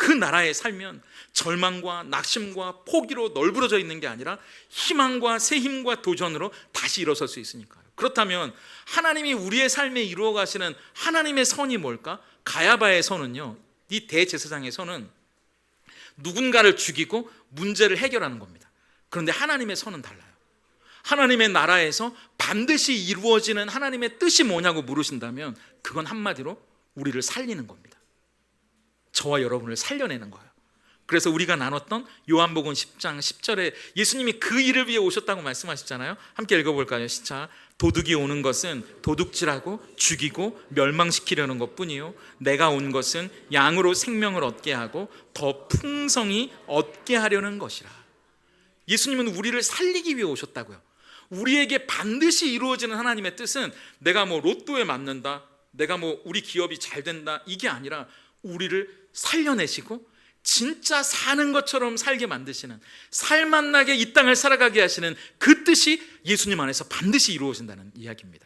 그 나라에 살면 절망과 낙심과 포기로 널브러져 있는 게 아니라 희망과 새 힘과 도전으로 다시 일어설 수 있으니까요. 그렇다면 하나님이 우리의 삶에 이루어 가시는 하나님의 선이 뭘까? 가야바의 선은요, 이 대제사장의 선은 누군가를 죽이고 문제를 해결하는 겁니다. 그런데 하나님의 선은 달라요. 하나님의 나라에서 반드시 이루어지는 하나님의 뜻이 뭐냐고 물으신다면 그건 한마디로 우리를 살리는 겁니다. 저와 여러분을 살려내는 거예요. 그래서 우리가 나눴던 요한복음 10장 10절에 예수님이 그 일을 위해 오셨다고 말씀하셨잖아요. 함께 읽어볼까요? 시작. 도둑이 오는 것은 도둑질하고 죽이고 멸망시키려는 것뿐이요 내가 온 것은 양으로 생명을 얻게 하고 더 풍성히 얻게 하려는 것이라. 예수님은 우리를 살리기 위해 오셨다고요. 우리에게 반드시 이루어지는 하나님의 뜻은 내가 뭐 로또에 맞는다, 내가 뭐 우리 기업이 잘 된다, 이게 아니라 우리를 살려내시고 진짜 사는 것처럼 살게 만드시는, 살맛나게 이 땅을 살아가게 하시는 그 뜻이 예수님 안에서 반드시 이루어진다는 이야기입니다.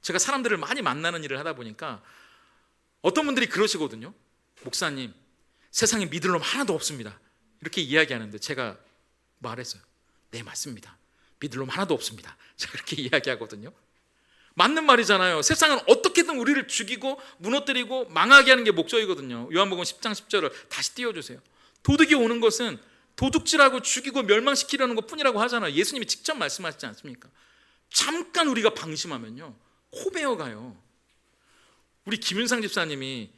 제가 사람들을 많이 만나는 일을 하다 보니까 어떤 분들이 그러시거든요. 목사님, 세상에 믿을 놈 하나도 없습니다. 이렇게 이야기하는데 제가 말했어요. 네, 맞습니다. 믿을 놈 하나도 없습니다. 제가 그렇게 이야기하거든요. 맞는 말이잖아요. 세상은 어떻게든 우리를 죽이고 무너뜨리고 망하게 하는 게 목적이거든요. 요한복음 10장 10절을 다시 띄워주세요. 도둑이 오는 것은 도둑질하고 죽이고 멸망시키려는 것뿐이라고 하잖아요. 예수님이 직접 말씀하시지 않습니까? 잠깐 우리가 방심하면요, 코 베어가요. 우리 김윤상 집사님이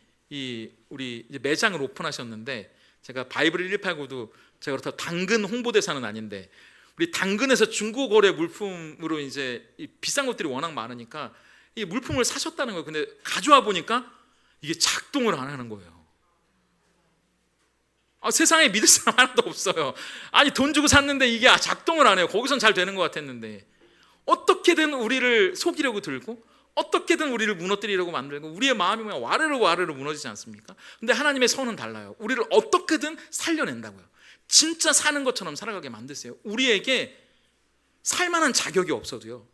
우리 이제 매장을 오픈하셨는데, 제가 바이블 189도 제가 그렇다고 당근 홍보대사는 아닌데 우리 당근에서 중고거래 물품으로 이제 비싼 것들이 워낙 많으니까 이 물품을 사셨다는 거예요. 근데 가져와 보니까 이게 작동을 안 하는 거예요. 세상에 믿을 사람 하나도 없어요. 아니, 돈 주고 샀는데 이게 작동을 안 해요. 거기선 잘 되는 것 같았는데 어떻게든 우리를 속이려고 들고 어떻게든 우리를 무너뜨리려고 만들고 우리의 마음이 그냥 와르르 무너지지 않습니까? 근데 하나님의 선은 달라요. 우리를 어떻게든 살려낸다고요. 진짜 사는 것처럼 살아가게 만드세요. 우리에게 살만한 자격이 없어도요,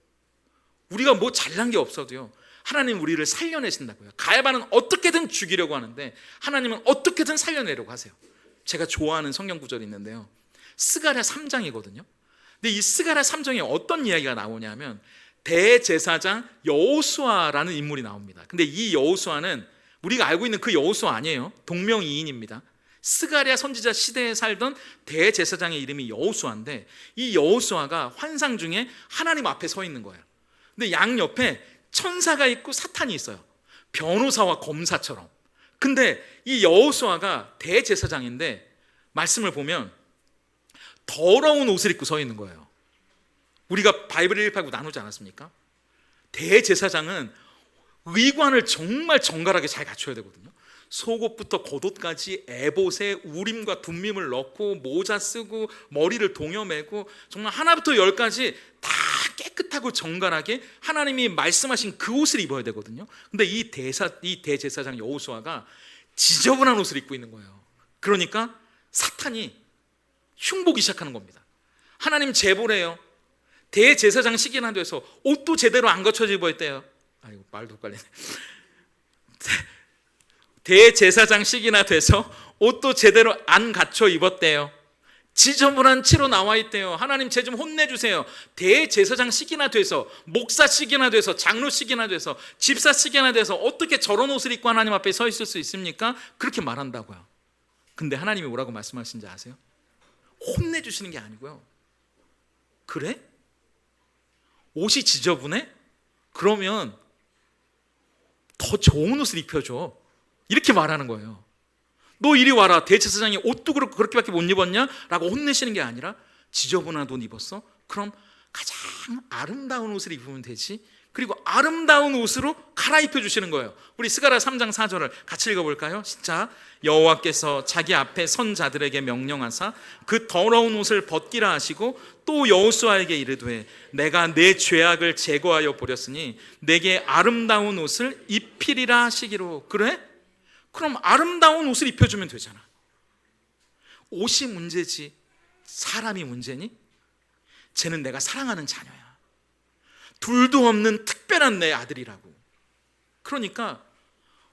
우리가 뭐 잘난 게 없어도요, 하나님 우리를 살려내신다고요. 가야바는 어떻게든 죽이려고 하는데 하나님은 어떻게든 살려내려고 하세요. 제가 좋아하는 성경 구절이 있는데요, 스가랴 3장이거든요. 근데 이 스가랴 3장에 어떤 이야기가 나오냐면 대제사장 여호수아라는 인물이 나옵니다. 근데 이 여호수아는 우리가 알고 있는 그 여호수아 아니에요. 동명이인입니다. 스가랴 선지자 시대에 살던 대제사장의 이름이 여호수아인데 이 여호수아가 환상 중에 하나님 앞에 서 있는 거예요. 근데 양옆에 천사가 있고 사탄이 있어요. 변호사와 검사처럼. 근데 이 여호수아가 대제사장인데 말씀을 보면 더러운 옷을 입고 서 있는 거예요. 우리가 바이블 189 나누지 않았습니까? 대제사장은 의관을 정말 정갈하게 잘 갖춰야 되거든요. 속옷부터 겉옷까지 에봇에 우림과 둠밈을 넣고 모자 쓰고 머리를 동여매고 정말 하나부터 열까지 다 깨끗하고 정갈하게 하나님이 말씀하신 그 옷을 입어야 되거든요. 근데 이 대제사장 여호수아가 지저분한 옷을 입고 있는 거예요. 그러니까 사탄이 흉보기 시작하는 겁니다. 하나님 제보래요. 대제사장 시기나 돼서 옷도 제대로 안 갖춰져 입었대요. 아이고, 말도 헷갈리네. 대제사장 시기나 돼서 옷도 제대로 안 갖춰 입었대요. 지저분한 채로 나와 있대요. 하나님 쟤 좀 혼내주세요. 대제사장 시기나 돼서, 목사 시기나 돼서, 장로 시기나 돼서, 집사 시기나 돼서 어떻게 저런 옷을 입고 하나님 앞에 서 있을 수 있습니까? 그렇게 말한다고요. 근데 하나님이 뭐라고 말씀하시는지 아세요? 혼내주시는 게 아니고요, 그래? 옷이 지저분해? 그러면 더 좋은 옷을 입혀줘. 이렇게 말하는 거예요. 너 이리 와라. 대제사장이 옷도 그렇게밖에 못 입었냐? 라고 혼내시는 게 아니라 지저분한 옷 입었어? 그럼 가장 아름다운 옷을 입으면 되지. 그리고 아름다운 옷으로 갈아입혀 주시는 거예요. 우리 스가랴 3장 4절을 같이 읽어볼까요? 시작. 여호와께서 자기 앞에 선 자들에게 명령하사 그 더러운 옷을 벗기라 하시고 또 여호수아에게 이르되 내가 내 죄악을 제거하여 버렸으니 내게 아름다운 옷을 입히리라 하시기로. 그래? 그럼 아름다운 옷을 입혀주면 되잖아. 옷이 문제지 사람이 문제니? 쟤는 내가 사랑하는 자녀야. 둘도 없는 특별한 내 아들이라고. 그러니까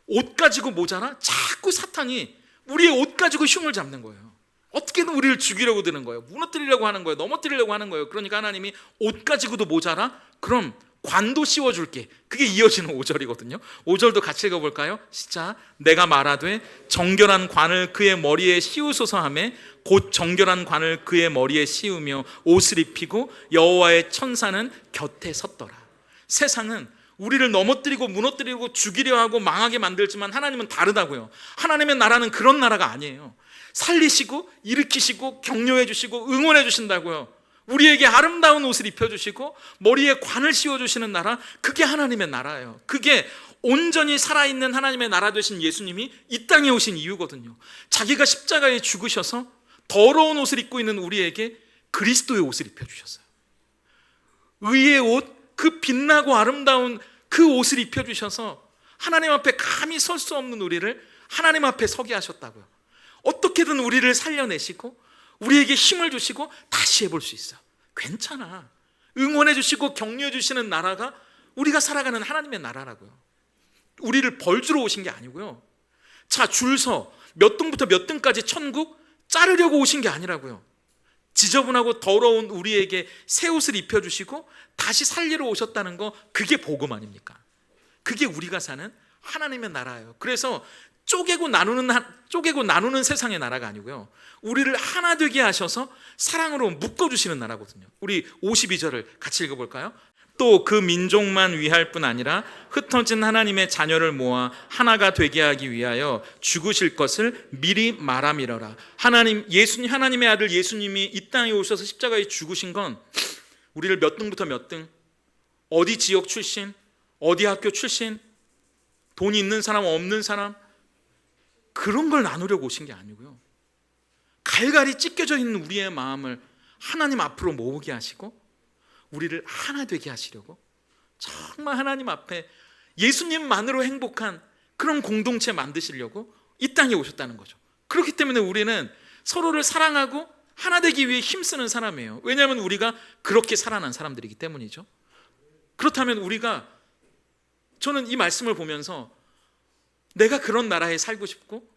옷 가지고 모자라 자꾸 사탄이 우리의 옷 가지고 흉을 잡는 거예요. 어떻게든 우리를 죽이려고 드는 거예요. 무너뜨리려고 하는 거예요. 넘어뜨리려고 하는 거예요. 그러니까 하나님이 옷 가지고도 모자라? 그럼 관도 씌워줄게. 그게 이어지는 5절이거든요 5절도 같이 읽어볼까요? 시작. 내가 말하되 정결한 관을 그의 머리에 씌우소서 하매 곧 정결한 관을 그의 머리에 씌우며 옷을 입히고 여호와의 천사는 곁에 섰더라. 세상은 우리를 넘어뜨리고 무너뜨리고 죽이려 하고 망하게 만들지만 하나님은 다르다고요. 하나님의 나라는 그런 나라가 아니에요. 살리시고 일으키시고 격려해 주시고 응원해 주신다고요. 우리에게 아름다운 옷을 입혀주시고 머리에 관을 씌워주시는 나라, 그게 하나님의 나라예요. 그게 온전히 살아있는 하나님의 나라 되신 예수님이 이 땅에 오신 이유거든요. 자기가 십자가에 죽으셔서 더러운 옷을 입고 있는 우리에게 그리스도의 옷을 입혀주셨어요. 의의 옷, 그 빛나고 아름다운 그 옷을 입혀주셔서 하나님 앞에 감히 설 수 없는 우리를 하나님 앞에 서게 하셨다고요. 어떻게든 우리를 살려내시고 우리에게 힘을 주시고 다시 해볼 수 있어. 괜찮아. 응원해 주시고 격려해 주시는 나라가 우리가 살아가는 하나님의 나라라고요. 우리를 벌주러 오신 게 아니고요. 자, 줄 서 몇 등부터 몇 등까지 천국 자르려고 오신 게 아니라고요. 지저분하고 더러운 우리에게 새 옷을 입혀주시고 다시 살리러 오셨다는 거, 그게 복음 아닙니까? 그게 우리가 사는 하나님의 나라예요. 그래서 쪼개고 나누는 세상의 나라가 아니고요, 우리를 하나 되게 하셔서 사랑으로 묶어주시는 나라거든요. 우리 52절을 같이 읽어볼까요? 또 그 민족만 위할 뿐 아니라 흩어진 하나님의 자녀를 모아 하나가 되게 하기 위하여 죽으실 것을 미리 말함이러라. 하나님의 아들 예수님이 이 땅에 오셔서 십자가에 죽으신 건 우리를 몇 등부터 몇 등, 어디 지역 출신, 어디 학교 출신, 돈이 있는 사람 없는 사람, 그런 걸 나누려고 오신 게 아니고요, 갈갈이 찢겨져 있는 우리의 마음을 하나님 앞으로 모으게 하시고 우리를 하나 되게 하시려고, 정말 하나님 앞에 예수님만으로 행복한 그런 공동체 만드시려고 이 땅에 오셨다는 거죠. 그렇기 때문에 우리는 서로를 사랑하고 하나 되기 위해 힘쓰는 사람이에요. 왜냐하면 우리가 그렇게 살아난 사람들이기 때문이죠. 그렇다면 저는 이 말씀을 보면서 내가 그런 나라에 살고 싶고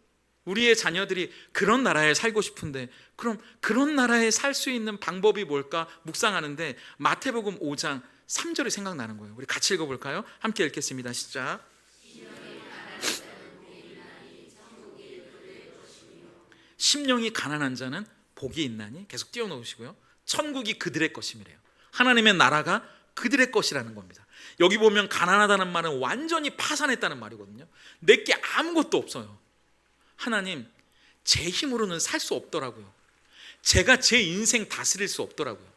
우리의 자녀들이 그런 나라에 살고 싶은데, 그럼 그런 나라에 살 수 있는 방법이 뭘까 묵상하는데 마태복음 5장 3절이 생각나는 거예요. 우리 같이 읽어볼까요? 함께 읽겠습니다. 시작. 심령이 가난한 자는 복이 있나니, 계속 띄워놓으시고요, 천국이 그들의 것임이래요. 하나님의 나라가 그들의 것이라는 겁니다. 여기 보면 가난하다는 말은 완전히 파산했다는 말이거든요. 내게 아무것도 없어요. 하나님, 제 힘으로는 살 수 없더라고요. 제가 제 인생 다스릴 수 없더라고요.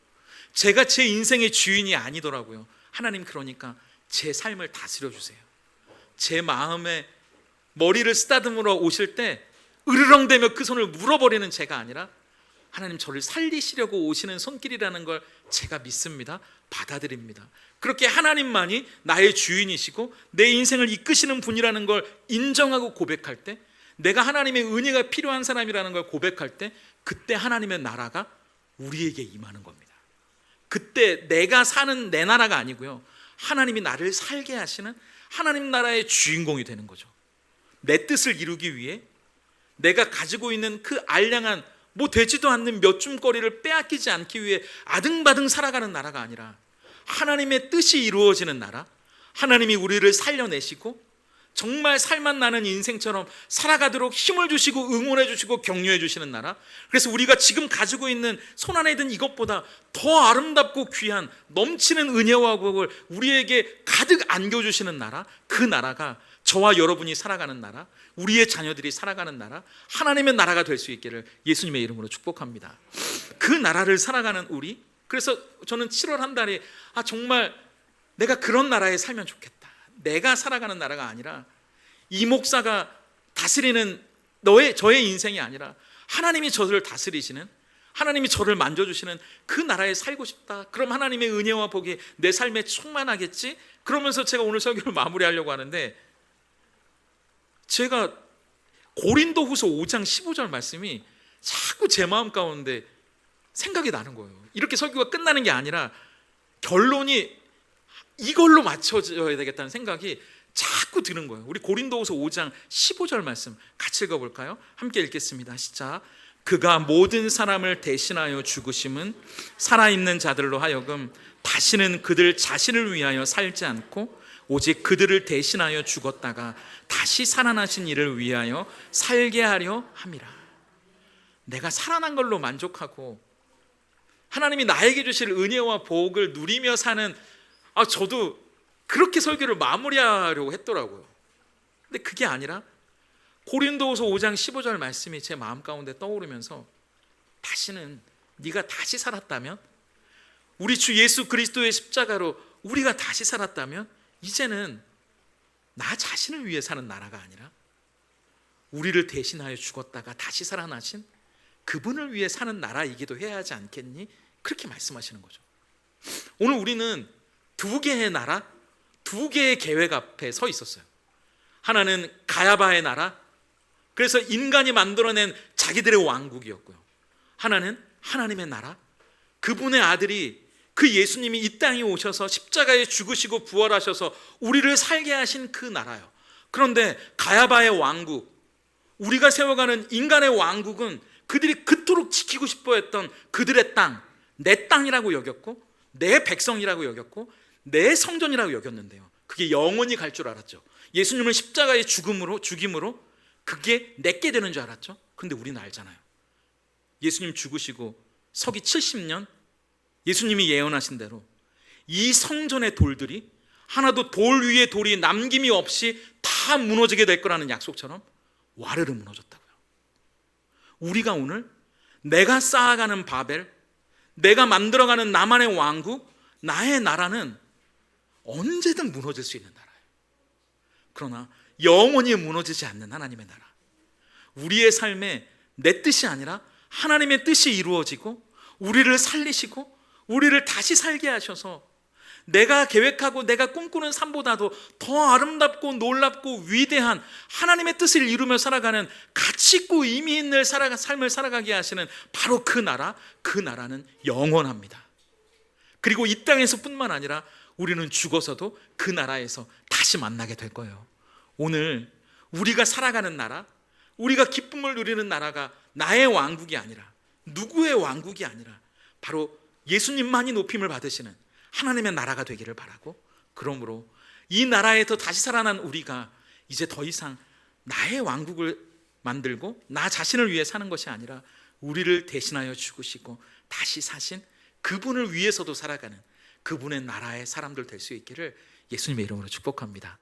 제가 제 인생의 주인이 아니더라고요. 하나님, 그러니까 제 삶을 다스려 주세요. 제 마음에 머리를 쓰다듬으러 오실 때 으르렁대며 그 손을 물어버리는 제가 아니라 하나님, 저를 살리시려고 오시는 손길이라는 걸 제가 믿습니다. 받아들입니다. 그렇게 하나님만이 나의 주인이시고 내 인생을 이끄시는 분이라는 걸 인정하고 고백할 때, 내가 하나님의 은혜가 필요한 사람이라는 걸 고백할 때, 그때 하나님의 나라가 우리에게 임하는 겁니다. 그때 내가 사는 내 나라가 아니고요, 하나님이 나를 살게 하시는 하나님 나라의 주인공이 되는 거죠. 내 뜻을 이루기 위해 내가 가지고 있는 그 알량한 되지도 않는 몇 줌거리를 빼앗기지 않기 위해 아등바등 살아가는 나라가 아니라 하나님의 뜻이 이루어지는 나라, 하나님이 우리를 살려내시고 정말 살맛 나는 인생처럼 살아가도록 힘을 주시고 응원해 주시고 격려해 주시는 나라. 그래서 우리가 지금 가지고 있는 손안에 든 이것보다 더 아름답고 귀한 넘치는 은혜와 복을 우리에게 가득 안겨주시는 나라, 그 나라가 저와 여러분이 살아가는 나라, 우리의 자녀들이 살아가는 나라, 하나님의 나라가 될 수 있기를 예수님의 이름으로 축복합니다. 그 나라를 살아가는 우리, 그래서 저는 7월 한 달에 정말 내가 그런 나라에 살면 좋겠다. 내가 살아가는 나라가 아니라 이 목사가 다스리는 저의 인생이 아니라 하나님이 저를 다스리시는, 하나님이 저를 만져주시는 그 나라에 살고 싶다. 그럼 하나님의 은혜와 복이 내 삶에 충만하겠지? 그러면서 제가 오늘 설교를 마무리하려고 하는데, 제가 고린도후서 5장 15절 말씀이 자꾸 제 마음 가운데 생각이 나는 거예요. 이렇게 설교가 끝나는 게 아니라 결론이 이걸로 맞춰져야 되겠다는 생각이 자꾸 들은 거예요. 우리 고린도후서 5장 15절 말씀 같이 읽어볼까요? 함께 읽겠습니다. 시작. 그가 모든 사람을 대신하여 죽으심은 살아있는 자들로 하여금 다시는 그들 자신을 위하여 살지 않고 오직 그들을 대신하여 죽었다가 다시 살아나신 이를 위하여 살게 하려 함이라. 내가 살아난 걸로 만족하고 하나님이 나에게 주실 은혜와 복을 누리며 사는, 저도 그렇게 설교를 마무리하려고 했더라고요. 근데 그게 아니라 고린도후서 5장 15절 말씀이 제 마음 가운데 떠오르면서 다시는 네가 다시 살았다면, 우리 주 예수 그리스도의 십자가로 우리가 다시 살았다면 이제는 나 자신을 위해 사는 나라가 아니라 우리를 대신하여 죽었다가 다시 살아나신 그분을 위해 사는 나라이기도 해야 하지 않겠니? 그렇게 말씀하시는 거죠. 오늘 우리는 두 개의 나라, 두 개의 계획 앞에 서 있었어요. 하나는 가야바의 나라, 그래서 인간이 만들어낸 자기들의 왕국이었고요. 하나는 하나님의 나라, 그분의 아들이, 그 예수님이 이 땅에 오셔서 십자가에 죽으시고 부활하셔서 우리를 살게 하신 그 나라요. 그런데 가야바의 왕국, 우리가 세워가는 인간의 왕국은 그들이 그토록 지키고 싶어 했던 그들의 땅, 내 땅이라고 여겼고 내 백성이라고 여겼고 내 성전이라고 여겼는데요, 그게 영원히 갈 줄 알았죠. 예수님을 십자가에 죽임으로 그게 내게 되는 줄 알았죠. 그런데 우리는 알잖아요. 예수님 죽으시고 서기 70년 예수님이 예언하신 대로 이 성전의 돌들이 하나도 돌 위에 돌이 남김이 없이 다 무너지게 될 거라는 약속처럼 와르르 무너졌다고요. 우리가 오늘 내가 쌓아가는 바벨, 내가 만들어가는 나만의 왕국, 나의 나라는 언제든 무너질 수 있는 나라예요. 그러나 영원히 무너지지 않는 하나님의 나라, 우리의 삶에 내 뜻이 아니라 하나님의 뜻이 이루어지고 우리를 살리시고 우리를 다시 살게 하셔서 내가 계획하고 내가 꿈꾸는 삶보다도 더 아름답고 놀랍고 위대한 하나님의 뜻을 이루며 살아가는 가치 있고 의미 있는 삶을 살아가게 하시는 바로 그 나라, 그 나라는 영원합니다. 그리고 이 땅에서 뿐만 아니라 우리는 죽어서도 그 나라에서 다시 만나게 될 거예요. 오늘 우리가 살아가는 나라, 우리가 기쁨을 누리는 나라가 나의 왕국이 아니라, 누구의 왕국이 아니라 바로 예수님만이 높임을 받으시는 하나님의 나라가 되기를 바라고, 그러므로 이 나라에서 다시 살아난 우리가 이제 더 이상 나의 왕국을 만들고 나 자신을 위해 사는 것이 아니라 우리를 대신하여 죽으시고 다시 사신 그분을 위해서도 살아가는 그분의 나라의 사람들 될 수 있기를 예수님의 이름으로 축복합니다.